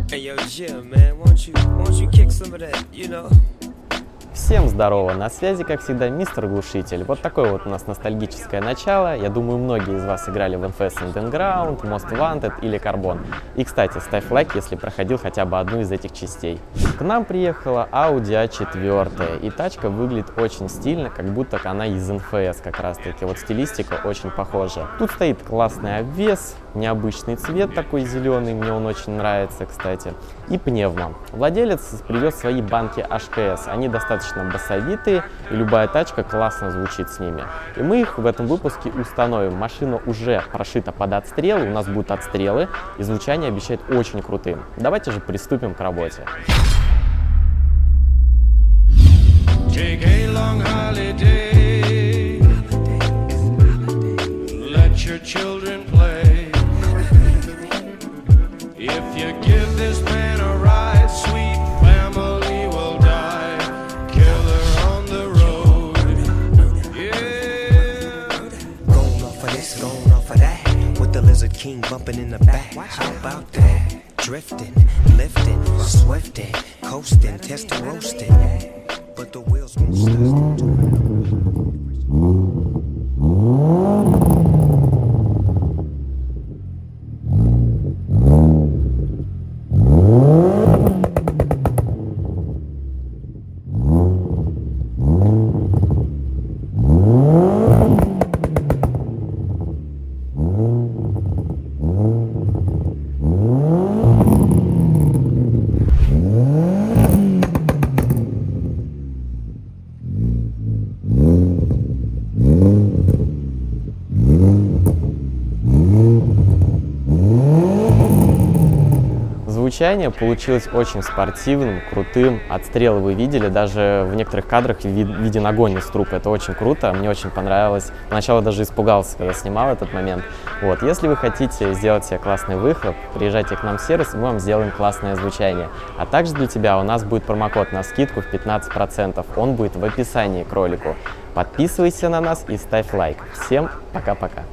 Hey yo, Jim, man, won't you kick some of that, you know? Всем здорово! На связи, как всегда, мистер Глушитель. Вот такое вот у нас ностальгическое начало. Я думаю, многие из вас играли в NFS Underground, Most Wanted или Carbon. И, кстати, ставь лайк, если проходил хотя бы одну из этих частей. К нам приехала Audi A4, и тачка выглядит очень стильно, как будто она из NFS как раз таки. Вот стилистика очень похожа. Тут стоит классный обвес, необычный цвет такой зеленый, мне он очень нравится, кстати. И пневма. Владелец привез свои банки HKS, они достаточно басовитые, и любая тачка классно звучит с ними. И мы их в этом выпуске установим. Машина уже прошита под отстрелы, у нас будут отстрелы, и звучание обещает очень крутым. Давайте же приступим к работе. King bumping in the back, how about that? Drifting, lifting, swifting, coasting, testing, roasting, but the wheels won't stop. Звучание получилось очень спортивным, крутым. Отстрелы вы видели, даже в некоторых кадрах виден огонь из труб. Это очень круто, мне очень понравилось. Поначалу даже испугался, когда снимал этот момент. Вот, если вы хотите сделать себе классный выхлоп, приезжайте к нам в сервис, мы вам сделаем классное звучание. А также для тебя у нас будет промокод на скидку в 15%. Он будет в описании к ролику. Подписывайся на нас и ставь лайк. Всем пока-пока.